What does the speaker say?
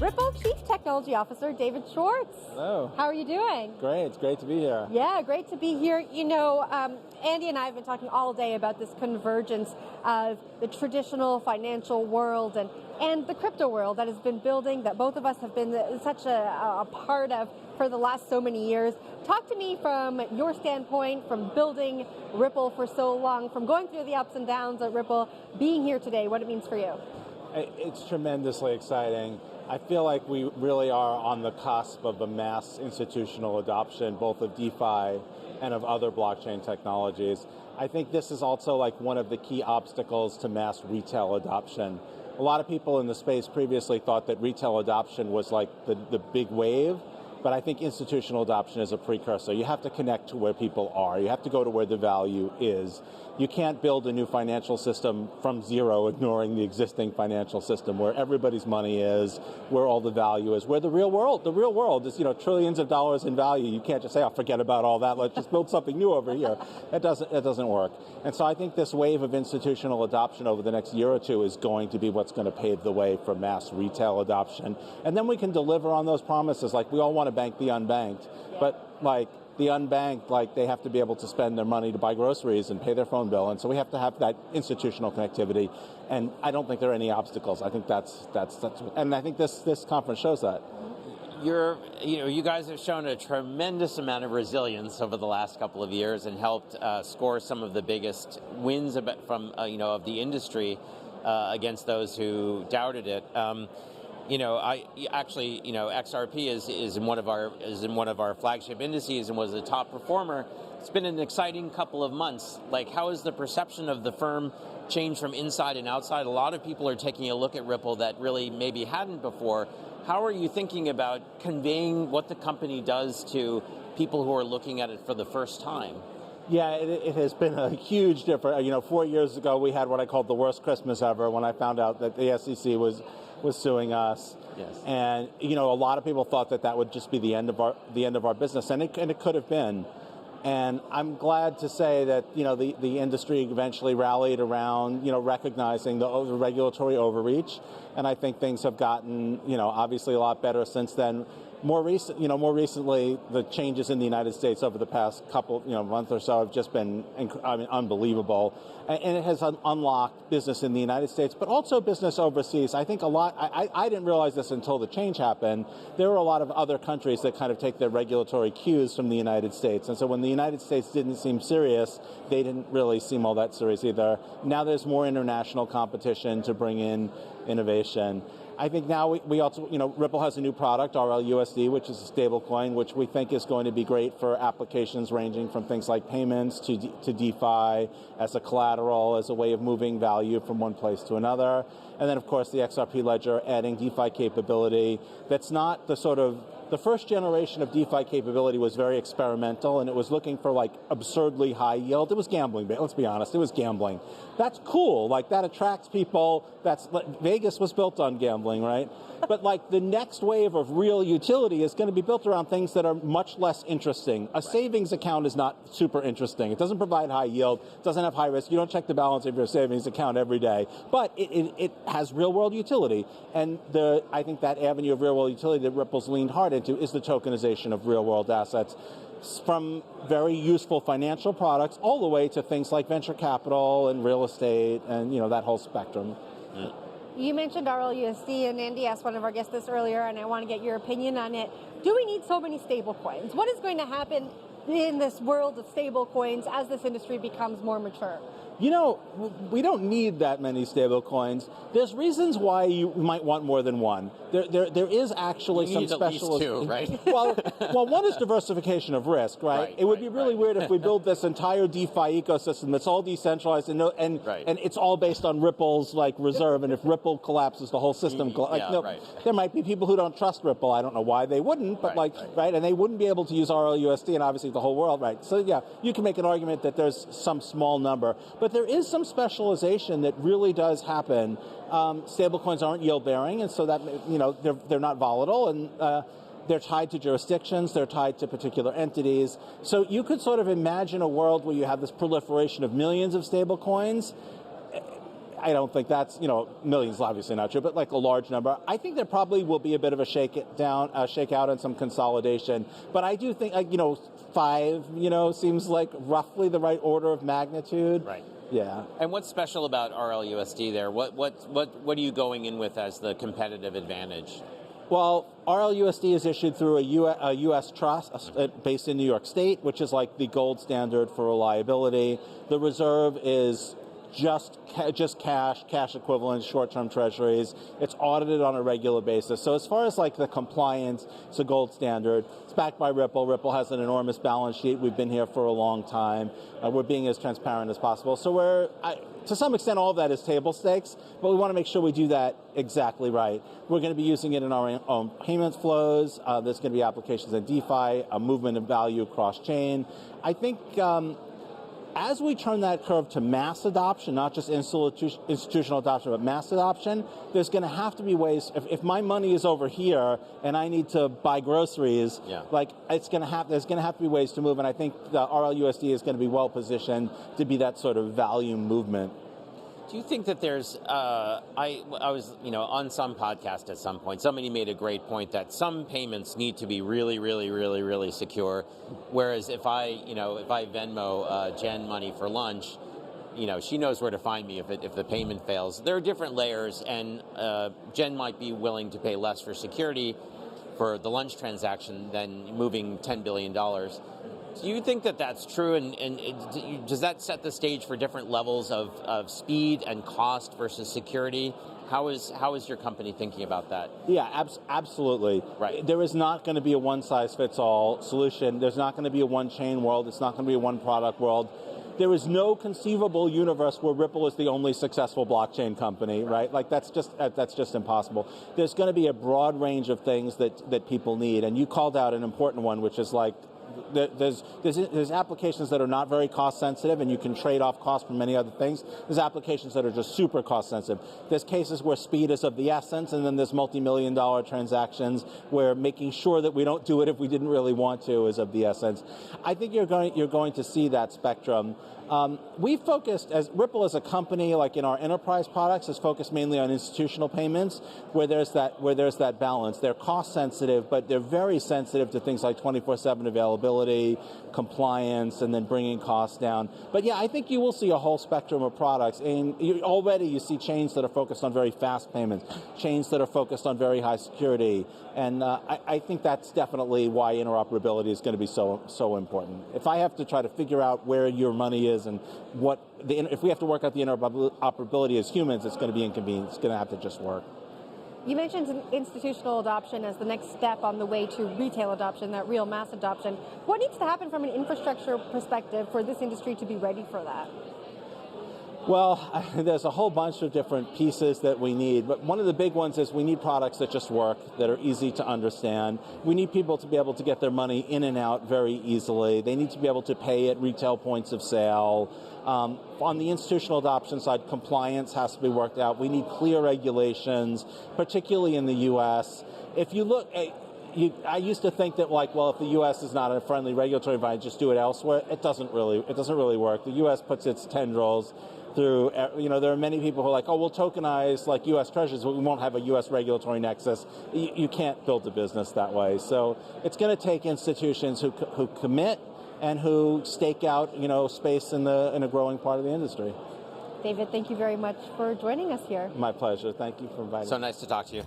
Ripple Chief Technology Officer David Schwartz. Hello. How are you doing? Great, it's great to be here. Yeah, great to be here. You know, Andy and I have been talking all day about this convergence of the traditional financial world and the crypto world that has been building, that both of us have been such a part of for the last so many years. Talk to me from your standpoint, from building Ripple for so long, from going through the ups and downs at Ripple, being here today, what it means for you. It's tremendously exciting. I feel like we really are on the cusp of a mass institutional adoption, both of DeFi and of other blockchain technologies. I think this is also like one of the key obstacles to mass retail adoption. A lot of people in the space previously thought that retail adoption was like the big wave, but I think institutional adoption is a precursor. You have to connect to where people are. You have to go to where the value is. You can't build a new financial system from zero, ignoring the existing financial system where everybody's money is, where all the value is, where the real world is, trillions of dollars in value. You can't just say, oh, forget about all that. Let's just build something new over here. It doesn't work. And so I think this wave of institutional adoption over the next year or two is going to be what's going to pave the way for mass retail adoption. And then we can deliver on those promises. Like, we all want to bank the unbanked, but like the unbanked, like they have to be able to spend their money to buy groceries and pay their phone bill, and so we have to have that institutional connectivity. And I don't think there are any obstacles. I think that's and I think this conference shows that. You guys have shown a tremendous amount of resilience over the last couple of years and helped score some of the biggest wins from of the industry against those who doubted it. XRP is in one of our flagship indices and was a top performer. It's been an exciting couple of months. Like, how has the perception of the firm changed from inside and outside? A lot of people are taking a look at Ripple that really maybe hadn't before. How are you thinking about conveying what the company does to people who are looking at it for the first time? Yeah, it has been a huge difference. 4 years ago, we had what I called the worst Christmas ever when I found out that the SEC was suing us. Yes. And a lot of people thought that would just be the end of our business, and it could have been. And I'm glad to say that the industry eventually rallied around recognizing the regulatory overreach, and I think things have gotten obviously a lot better since then. More recently, the changes in the United States over the past month or so have just been unbelievable, and it has unlocked business in the United States, but also business overseas. I think a lot. I didn't realize this until the change happened. There were a lot of other countries that kind of take their regulatory cues from the United States, and so when the United States didn't seem serious, they didn't really seem all that serious either. Now there's more international competition to bring in innovation. I think now we also, Ripple has a new product, RLUSD, which is a stablecoin, which we think is going to be great for applications ranging from things like payments to DeFi, as a collateral, as a way of moving value from one place to another. And then, of course, the XRP ledger adding DeFi capability. That's not the first generation of DeFi capability was very experimental, and it was looking for like absurdly high yield. It was gambling, let's be honest, it was gambling. That's cool, like that attracts people. Vegas was built on gambling, right? But like the next wave of real utility is going to be built around things that are much less interesting. A savings account is not super interesting. It doesn't provide high yield, it doesn't have high risk. You don't check the balance of your savings account every day, but it has real world utility. And I think that avenue of real world utility that Ripple's leaned hard into is the tokenization of real world assets, from very useful financial products all the way to things like venture capital and real estate and that whole spectrum. Yeah. You mentioned RLUSD, and Andy asked one of our guests this earlier, and I want to get your opinion on it. Do we need so many stable coins? What is going to happen in this world of stable coins as this industry becomes more mature? We don't need that many stable coins. There's reasons why you might want more than one. There is actually some specialization. Right? Well, one is diversification of risk, right? It would be really weird if we build this entire DeFi ecosystem that's all decentralized and it's all based on Ripple's reserve, and if Ripple collapses, the whole system collapses. There might be people who don't trust Ripple. I don't know why they wouldn't, but and they wouldn't be able to use RLUSD, and obviously the whole world, right? So yeah, you can make an argument that there's some small number, but there is some specialization that really does happen. Stablecoins aren't yield-bearing, and so that they're not volatile, and they're tied to jurisdictions, they're tied to particular entities. So you could sort of imagine a world where you have this proliferation of millions of stablecoins. I don't think that's, millions obviously not true, but like a large number. I think there probably will be a bit of a shakeout and some consolidation. But I do think, 5, seems like roughly the right order of magnitude. Right. Yeah. And what's special about RLUSD there? What are you going in with as the competitive advantage? Well, RLUSD is issued through a U.S. trust based in New York State, which is like the gold standard for reliability. The reserve is just cash equivalent, short-term treasuries. It's audited on a regular basis. So as far as like the compliance, it's a gold standard. It's backed by Ripple. Ripple has an enormous balance sheet. We've been here for a long time. We're being as transparent as possible. So to some extent, all of that is table stakes, but we want to make sure we do that exactly right. We're going to be using it in our own payments flows. There's going to be applications in DeFi, a movement of value across chain. I think as we turn that curve to mass adoption, not just institutional adoption, but mass adoption, there's going to have to be ways, if my money is over here and I need to buy groceries, there's going to have to be ways to move, and I think the RLUSD is going to be well positioned to be that sort of value movement. Do you think that there's, I was, on some podcast at some point, somebody made a great point that some payments need to be really, really, really, really secure, whereas if I Venmo Jen money for lunch, she knows where to find me if the payment fails. There are different layers, and Jen might be willing to pay less for security for the lunch transaction than moving $10 billion. Do you think that that's true, and does that set the stage for different levels of speed and cost versus security? How is your company thinking about that? Yeah, absolutely. Right. There is not going to be a one-size-fits-all solution. There's not going to be a one-chain world. It's not going to be a one-product world. There is no conceivable universe where Ripple is the only successful blockchain company, right? Like that's just impossible. There's going to be a broad range of things that people need, and you called out an important one, which is like, there's applications that are not very cost sensitive, and you can trade off cost for many other things. There's applications that are just super cost sensitive. There's cases where speed is of the essence, and then there's multi-million-dollar transactions where making sure that we don't do it if we didn't really want to is of the essence. I think you're going to see that spectrum. We focused, as Ripple as a company, like in our enterprise products, is focused mainly on institutional payments, where there's that balance. They're cost sensitive, but they're very sensitive to things like 24/7 availability, compliance, and then bringing costs down. But yeah, I think you will see a whole spectrum of products. And already you see chains that are focused on very fast payments, chains that are focused on very high security. And I think that's definitely why interoperability is going to be so important. If I have to try to figure out where your money is and if we have to work out the interoperability as humans, it's going to be inconvenient. It's going to have to just work. You mentioned institutional adoption as the next step on the way to retail adoption, that real mass adoption. What needs to happen from an infrastructure perspective for this industry to be ready for that? Well, there's a whole bunch of different pieces that we need, but one of the big ones is we need products that just work, that are easy to understand. We need people to be able to get their money in and out very easily. They need to be able to pay at retail points of sale. On the institutional adoption side, compliance has to be worked out. We need clear regulations, particularly in the U.S. If you look at I used to think that, if the U.S. is not a friendly regulatory environment, just do it elsewhere. It doesn't really work. The U.S. puts its tendrils through, there are many people who are like, oh, we'll tokenize like U.S. treasuries, but we won't have a U.S. regulatory nexus. You can't build a business that way. So it's going to take institutions who commit and who stake out, space in a growing part of the industry. David, thank you very much for joining us here. My pleasure. Thank you for inviting me. So nice to talk to you.